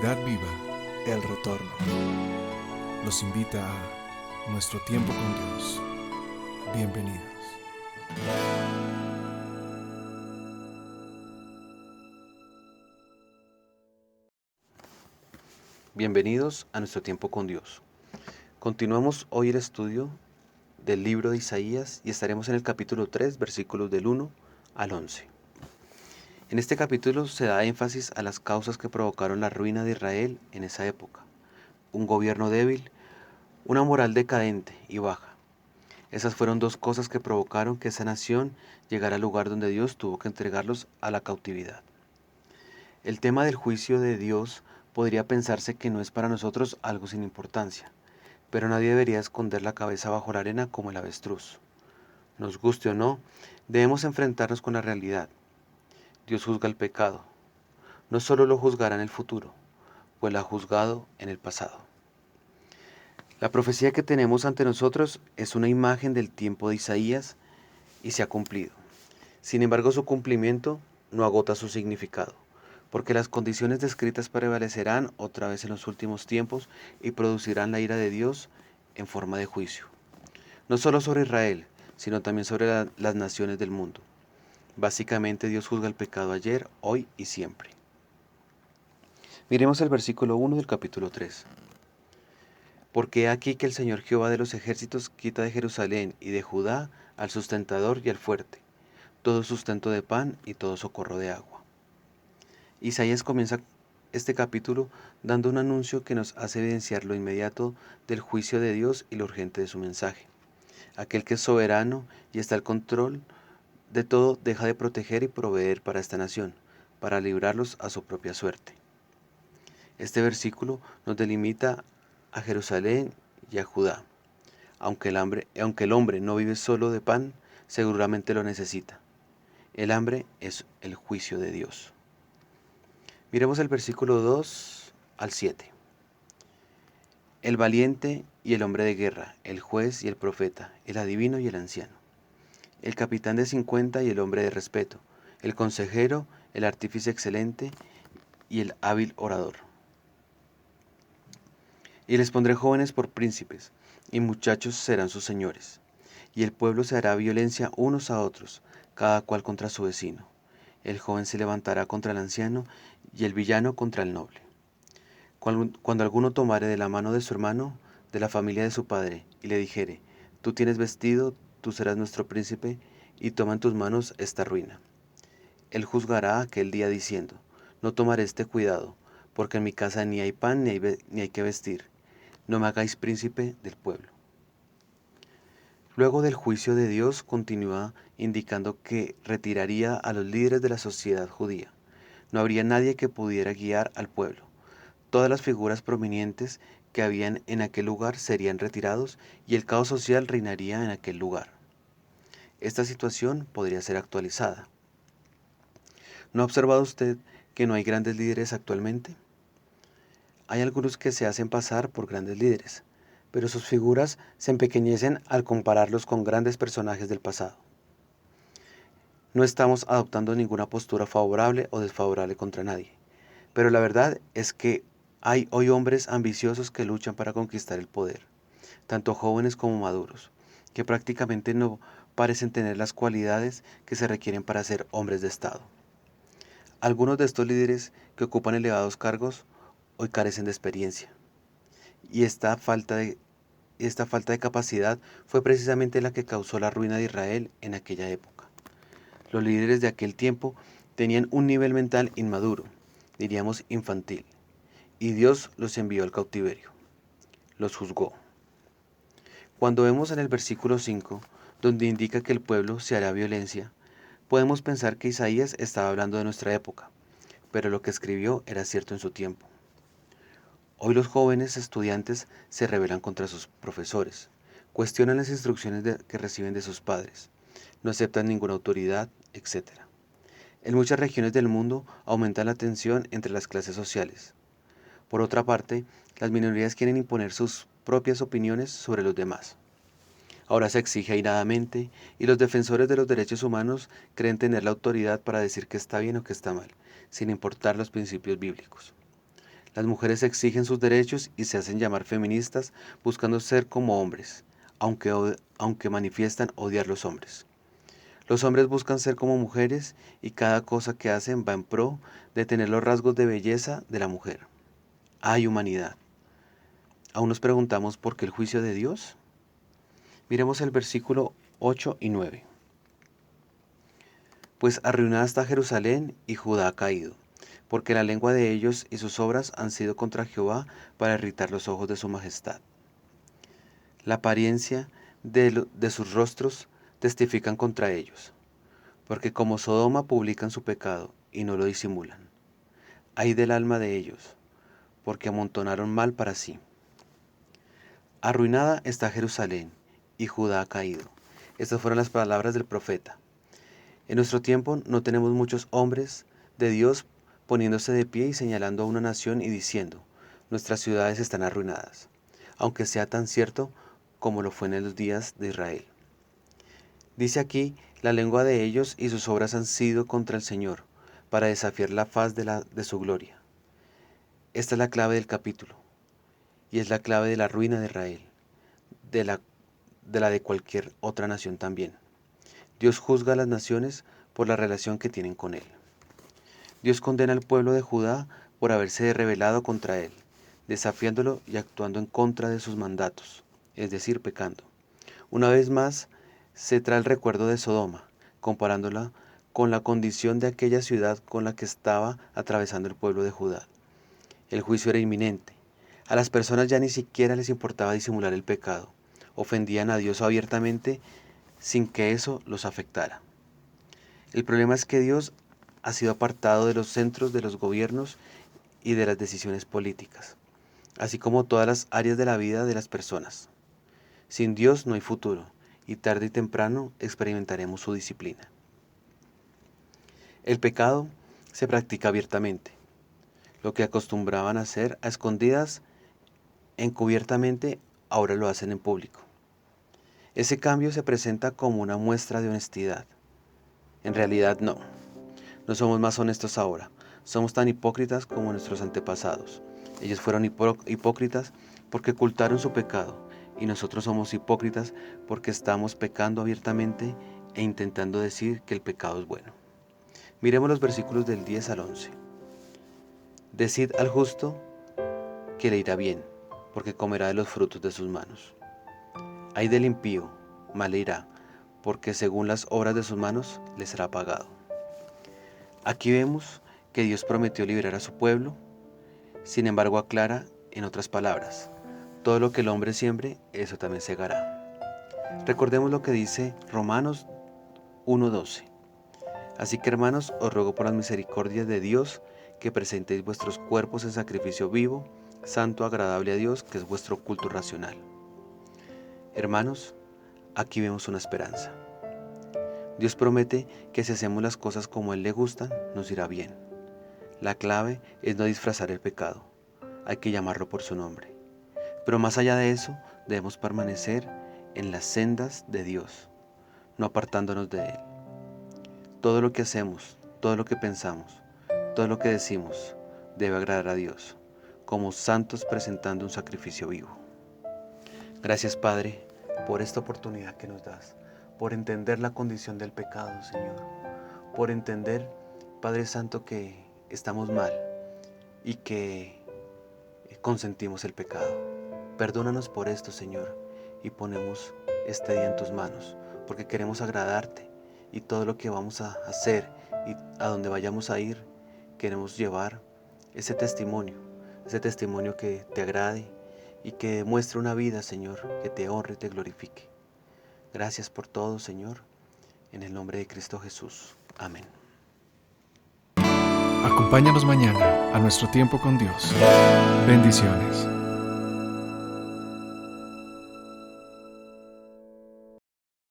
Comunidad Viva, El Retorno. Los invita a Nuestro Tiempo con Dios. Bienvenidos. Bienvenidos a Nuestro Tiempo con Dios. Continuamos hoy el estudio del libro de Isaías y estaremos en el capítulo 3, versículos del 1 al 11. En este capítulo se da énfasis a las causas que provocaron la ruina de Israel en esa época. Un gobierno débil, una moral decadente y baja. Esas fueron dos cosas que provocaron que esa nación llegara al lugar donde Dios tuvo que entregarlos a la cautividad. El tema del juicio de Dios podría pensarse que no es para nosotros algo sin importancia, pero nadie debería esconder la cabeza bajo la arena como el avestruz. Nos guste o no, debemos enfrentarnos con la realidad. Dios juzga el pecado. No solo lo juzgará en el futuro, pues lo ha juzgado en el pasado. La profecía que tenemos ante nosotros es una imagen del tiempo de Isaías y se ha cumplido. Sin embargo, su cumplimiento no agota su significado, porque las condiciones descritas prevalecerán otra vez en los últimos tiempos y producirán la ira de Dios en forma de juicio. No solo sobre Israel, sino también sobre las naciones del mundo. Básicamente Dios juzga el pecado ayer, hoy y siempre. Miremos el versículo 1 del capítulo 3. Porque he aquí que el Señor Jehová de los ejércitos quita de Jerusalén y de Judá al sustentador y al fuerte, todo sustento de pan y todo socorro de agua. Isaías comienza este capítulo dando un anuncio que nos hace evidenciar lo inmediato del juicio de Dios y lo urgente de su mensaje. Aquel que es soberano y está al control de todo deja de proteger y proveer para esta nación, para librarlos a su propia suerte. Este versículo nos delimita a Jerusalén y a Judá. Aunque el hombre no vive solo de pan, seguramente lo necesita. El hambre es el juicio de Dios. Miremos el versículo 2 al 7. El valiente y el hombre de guerra, el juez y el profeta, el adivino y el anciano, el capitán de 50 y el hombre de respeto, el consejero, el artífice excelente y el hábil orador. Y les pondré jóvenes por príncipes, y muchachos serán sus señores. Y el pueblo se hará violencia unos a otros, cada cual contra su vecino. El joven se levantará contra el anciano, y el villano contra el noble. Cuando alguno tomare de la mano de su hermano, de la familia de su padre, y le dijere, tú tienes vestido, tú serás nuestro príncipe, y toma en tus manos esta ruina. Él juzgará aquel día diciendo, no tomaré este cuidado, porque en mi casa ni hay pan ni hay que vestir. No me hagáis príncipe del pueblo. Luego del juicio de Dios continúa indicando que retiraría a los líderes de la sociedad judía. No habría nadie que pudiera guiar al pueblo. Todas las figuras prominentes que habían en aquel lugar serían retirados y el caos social reinaría en aquel lugar. Esta situación podría ser actualizada. ¿No ha observado usted que no hay grandes líderes actualmente? Hay algunos que se hacen pasar por grandes líderes, pero sus figuras se empequeñecen al compararlos con grandes personajes del pasado. No estamos adoptando ninguna postura favorable o desfavorable contra nadie, pero la verdad es que hay hoy hombres ambiciosos que luchan para conquistar el poder, tanto jóvenes como maduros, que prácticamente no parecen tener las cualidades que se requieren para ser hombres de Estado. Algunos de estos líderes que ocupan elevados cargos hoy carecen de experiencia, y esta falta de capacidad fue precisamente la que causó la ruina de Israel en aquella época. Los líderes de aquel tiempo tenían un nivel mental inmaduro, diríamos infantil, y Dios los envió al cautiverio, los juzgó. Cuando vemos en el versículo 5, donde indica que el pueblo se hará violencia, podemos pensar que Isaías estaba hablando de nuestra época, pero lo que escribió era cierto en su tiempo. Hoy los jóvenes estudiantes se rebelan contra sus profesores, cuestionan las instrucciones que reciben de sus padres, no aceptan ninguna autoridad, etc. En muchas regiones del mundo aumenta la tensión entre las clases sociales. Por otra parte, las minorías quieren imponer sus propias opiniones sobre los demás. Ahora se exige airadamente y los defensores de los derechos humanos creen tener la autoridad para decir que está bien o que está mal, sin importar los principios bíblicos. Las mujeres exigen sus derechos y se hacen llamar feministas buscando ser como hombres, aunque manifiestan odiar los hombres. Los hombres buscan ser como mujeres y cada cosa que hacen va en pro de tener los rasgos de belleza de la mujer. ¡Ay, humanidad! ¿Aún nos preguntamos por qué el juicio de Dios? Miremos el versículo 8 y 9. Pues arruinada está Jerusalén y Judá ha caído, porque la lengua de ellos y sus obras han sido contra Jehová para irritar los ojos de su majestad. La apariencia de sus rostros testifican contra ellos, porque como Sodoma publican su pecado y no lo disimulan. Ay del alma de ellos, porque amontonaron mal para sí. Arruinada está Jerusalén y Judá ha caído. Estas fueron las palabras del profeta. En nuestro tiempo no tenemos muchos hombres de Dios poniéndose de pie y señalando a una nación y diciendo, nuestras ciudades están arruinadas, aunque sea tan cierto como lo fue en los días de Israel. Dice aquí, la lengua de ellos y sus obras han sido contra el Señor, para desafiar la faz de su gloria. Esta es la clave del capítulo, y es la clave de la ruina de Israel, de la de cualquier otra nación también. Dios juzga a las naciones por la relación que tienen con Él. Dios condena al pueblo de Judá por haberse rebelado contra Él, desafiándolo y actuando en contra de sus mandatos, es decir, pecando. Una vez más, se trae el recuerdo de Sodoma, comparándola con la condición de aquella ciudad con la que estaba atravesando el pueblo de Judá. El juicio era inminente. A las personas ya ni siquiera les importaba disimular el pecado. Ofendían a Dios abiertamente sin que eso los afectara. El problema es que Dios ha sido apartado de los centros de los gobiernos y de las decisiones políticas, así como todas las áreas de la vida de las personas. Sin Dios no hay futuro, y tarde y temprano experimentaremos su disciplina. El pecado se practica abiertamente. Lo que acostumbraban a hacer a escondidas, encubiertamente, ahora lo hacen en público. Ese cambio se presenta como una muestra de honestidad. En realidad no. No somos más honestos ahora. Somos tan hipócritas como nuestros antepasados. Ellos fueron hipócritas porque ocultaron su pecado, y nosotros somos hipócritas porque estamos pecando abiertamente e intentando decir que el pecado es bueno. Miremos los versículos del 10 al 11. Decid al justo que le irá bien, porque comerá de los frutos de sus manos. Ay del impío, mal le irá, porque según las obras de sus manos le será pagado. Aquí vemos que Dios prometió liberar a su pueblo, sin embargo aclara en otras palabras, todo lo que el hombre siembre, eso también segará. Recordemos lo que dice Romanos 1:12. Así que hermanos, os ruego por las misericordias de Dios que presentéis vuestros cuerpos en sacrificio vivo, santo, agradable a Dios, que es vuestro culto racional. Hermanos, aquí vemos una esperanza. Dios promete que si hacemos las cosas como a Él le gustan, nos irá bien. La clave es no disfrazar el pecado, hay que llamarlo por su nombre. Pero más allá de eso, debemos permanecer en las sendas de Dios, no apartándonos de Él. Todo lo que hacemos, todo lo que pensamos, todo lo que decimos, debe agradar a Dios, como santos presentando un sacrificio vivo. Gracias, Padre, por esta oportunidad que nos das, por entender la condición del pecado, Señor, por entender, Padre Santo, que estamos mal y que consentimos el pecado. Perdónanos por esto, Señor, y ponemos este día en tus manos, porque queremos agradarte y todo lo que vamos a hacer y a donde vayamos a ir, queremos llevar ese testimonio que te agrade y que demuestre una vida, Señor, que te honre y te glorifique. Gracias por todo, Señor, en el nombre de Cristo Jesús. Amén. Acompáñanos mañana a nuestro tiempo con Dios. Bendiciones.